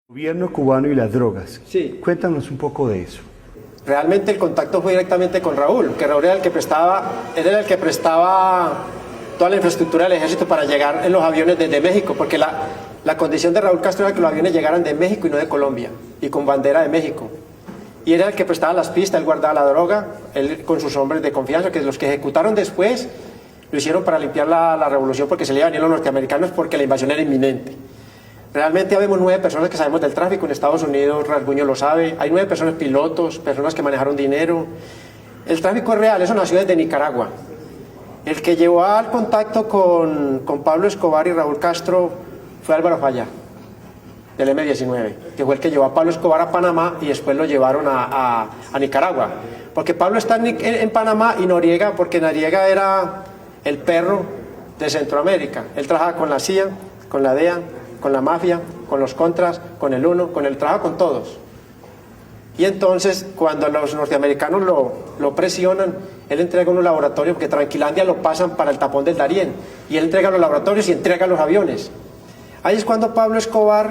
Gobierno cubano y las drogas. Sí. Cuéntanos un poco de eso. Realmente el contacto fue directamente con Raúl, que Raúl era el que prestaba toda la infraestructura del ejército para llegar en los aviones desde México, porque la condición de Raúl Castro era que los aviones llegaran de México y no de Colombia, y con bandera de México. Y era el que prestaba las pistas, él guardaba la droga, él con sus hombres de confianza, que los que ejecutaron después lo hicieron para limpiar la revolución, porque se le iban a venir los norteamericanos, porque la invasión era inminente. Realmente habemos 9 personas que sabemos del tráfico en Estados Unidos, Rasguño lo sabe, hay 9 personas pilotos, personas que manejaron dinero. El tráfico es real, eso nació desde Nicaragua. El que llevó al contacto con Pablo Escobar y Raúl Castro fue Álvaro Falla, del M-19, que fue el que llevó a Pablo Escobar a Panamá y después lo llevaron a Nicaragua. Porque Pablo está en Panamá y Noriega, porque Noriega era el perro de Centroamérica. Él trabajaba con la CIA, con la DEA, con la mafia, con los contras, con el UNO, trabaja con todos. Y entonces, cuando los norteamericanos lo presionan, él entrega unos laboratorios, porque Tranquilandia lo pasan para el tapón del Darién, y él entrega los laboratorios y entrega los aviones. Ahí es cuando Pablo Escobar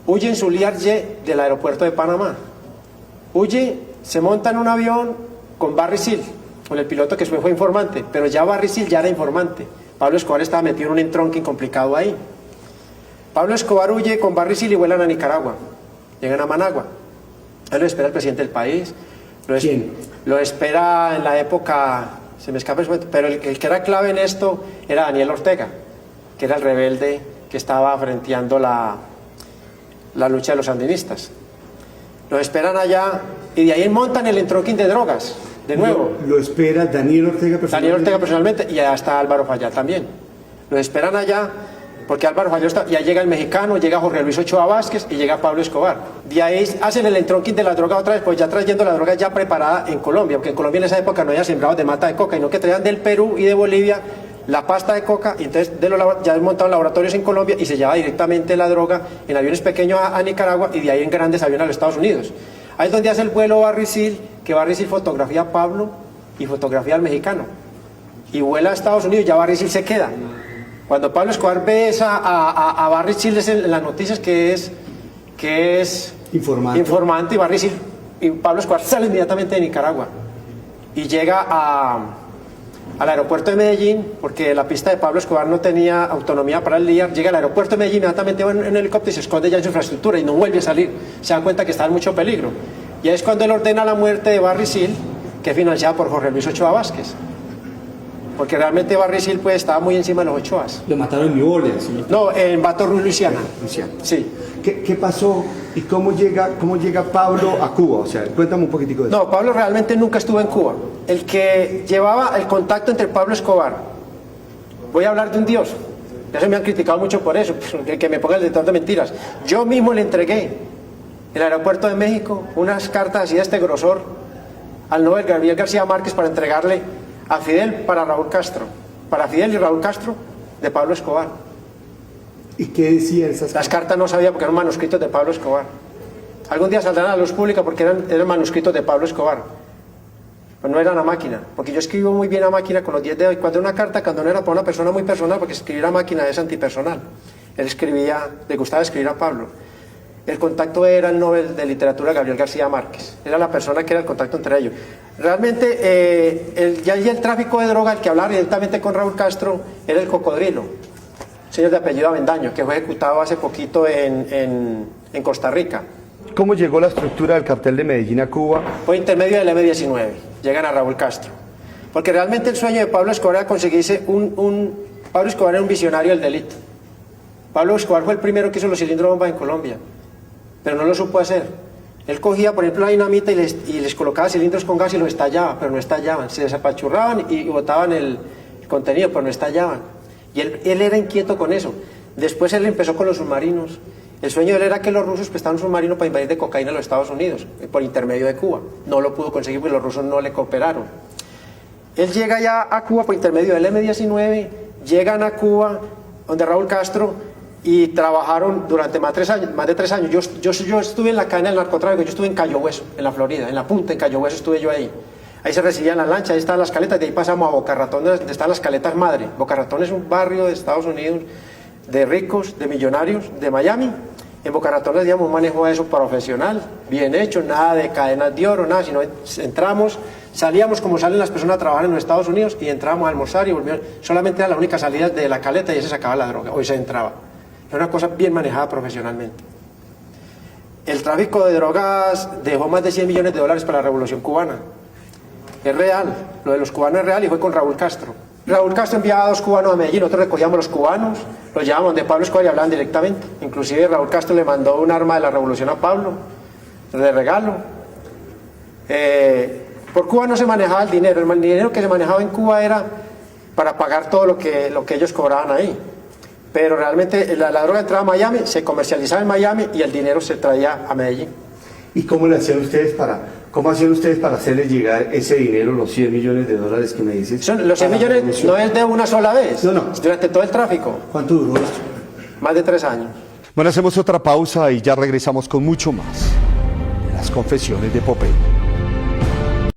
huye en su Learjet del aeropuerto de Panamá. Huye, se monta en un avión con Barry Seal, con el piloto que fue informante, pero ya Barry Seal ya era informante. Pablo Escobar estaba metido en un entronque complicado ahí. Pablo Escobar huye con Barry Seal y vuelan a Nicaragua. Llegan a Managua. Ahí lo espera el presidente del país. ¿Quién? Lo espera en la época, se me escapa el momento, pero el que era clave en esto era Daniel Ortega, que era el rebelde que estaba frenteando la lucha de los sandinistas. Lo esperan allá y de ahí montan el entronque de drogas, de nuevo. Lo espera Daniel Ortega personalmente. Daniel Ortega personalmente y allá está Álvaro Falla también. Lo esperan allá. Porque Álvaro Falla está, ya llega el mexicano, llega Jorge Luis Ochoa Vázquez y llega Pablo Escobar. De ahí hacen el entronking de la droga otra vez, pues ya trayendo la droga ya preparada en Colombia, porque en Colombia en esa época no había sembrados de mata de coca, sino que traían del Perú y de Bolivia la pasta de coca, y entonces ya montaron laboratorios en Colombia y se lleva directamente la droga en aviones pequeños a Nicaragua y de ahí en grandes aviones a los Estados Unidos. Ahí es donde hace el vuelo Barry Seal, que Barry Seal fotografía a Pablo y fotografía al mexicano. Y vuela a Estados Unidos y ya Barry Seal se queda. Cuando Pablo Escobar ve a Barry Seal en las noticias que es informante, y Barry Seal y Pablo Escobar sale inmediatamente de Nicaragua y llega al aeropuerto de Medellín, porque la pista de Pablo Escobar no tenía autonomía para el día. Llega al aeropuerto de Medellín, inmediatamente va en helicóptero y se esconde ya en su infraestructura y no vuelve a salir. Se da cuenta que está en mucho peligro. Y ahí es cuando él ordena la muerte de Barry Seal, que es financiada por Jorge Luis Ochoa Vázquez. Porque realmente Barry Seal pues estaba muy encima de los Ochoas. Lo mataron en New Orleans. No, en Baton Rouge, Luisiana. Sí. ¿Qué pasó y cómo llega Pablo a Cuba? O sea, cuéntame un poquitico de eso. No, Pablo realmente nunca estuvo en Cuba. El que llevaba el contacto entre Pablo Escobar, voy a hablar de un dios. Ya se me han criticado mucho por eso, que me ponga el detector de mentiras. Yo mismo le entregué en el aeropuerto de México unas cartas así de este grosor al Nobel Gabriel García Márquez para entregarle a Fidel para Raúl Castro, para Fidel y Raúl Castro de Pablo Escobar. ¿Y qué decían esas cartas? Las cartas no sabía porque eran manuscritos de Pablo Escobar. Algún día saldrán a la luz pública porque eran manuscritos de Pablo Escobar. Pues no eran a máquina, porque yo escribo muy bien a máquina con los 10 dedos. Y cuando una carta, cuando no era para una persona muy personal, porque escribir a máquina es antipersonal. Él le gustaba escribir a Pablo. El contacto era el Nobel de Literatura Gabriel García Márquez. Era la persona que era el contacto entre ellos. Realmente, el tráfico de droga, el que hablaba directamente con Raúl Castro, era el Cocodrilo, señor de apellido Avendaño, que fue ejecutado hace poquito en Costa Rica. ¿Cómo llegó la estructura del cartel de Medellín a Cuba? Por intermedio del M-19, llegan a Raúl Castro. Porque realmente el sueño de Pablo Escobar era conseguirse Pablo Escobar era un visionario del delito. Pablo Escobar fue el primero que hizo los cilindros bomba en Colombia, pero no lo supo hacer. Él cogía, por ejemplo, la dinamita y les colocaba cilindros con gas y los estallaba, pero no estallaban. Se desapachurraban y botaban el contenido, pero no estallaban. Y él era inquieto con eso. Después él empezó con los submarinos. El sueño de él era que los rusos prestaran un submarino para invadir de cocaína a los Estados Unidos, por intermedio de Cuba. No lo pudo conseguir porque los rusos no le cooperaron. Él llega ya a Cuba por intermedio del M-19, llegan a Cuba, donde Raúl Castro, y trabajaron durante más de 3 años. Yo estuve en la cadena del narcotráfico, yo estuve en Cayo Hueso, en la Florida, en la punta, en Cayo Hueso estuve yo ahí. Ahí se recibían las lanchas, ahí estaban las caletas, de ahí pasamos a Boca Ratón, donde están las caletas madre. Boca Ratón es un barrio de Estados Unidos, de ricos, de millonarios, de Miami, En Boca Ratón les digamos un manejo de eso profesional, bien hecho, nada de cadenas de oro, nada, sino entramos, salíamos como salen las personas a trabajar en los Estados Unidos y entrábamos a almorzar y volvíamos, solamente era la única salida de la caleta y ahí se sacaba la droga, hoy se entraba. Era una cosa bien manejada profesionalmente. El tráfico de drogas dejó más de 100 millones de dólares para la Revolución Cubana. Es real, lo de los cubanos es real y fue con Raúl Castro. Raúl Castro enviaba a 2 cubanos a Medellín, nosotros recogíamos los cubanos, los llevábamos donde Pablo Escobar y hablaban directamente. Inclusive Raúl Castro le mandó un arma de la revolución a Pablo, de regalo. Por Cuba no se manejaba el dinero que se manejaba en Cuba era para pagar todo lo que ellos cobraban ahí. Pero realmente la droga entraba a Miami, se comercializaba en Miami y el dinero se traía a Medellín. ¿Y cómo hacían ustedes para hacerles llegar ese dinero, los 100 millones de dólares que me dices? Los 100 millones no es de una sola vez, No. es durante todo el tráfico. ¿Cuánto duró esto? Más de 3 años. Bueno, hacemos otra pausa y ya regresamos con mucho más de las confesiones de Popeye.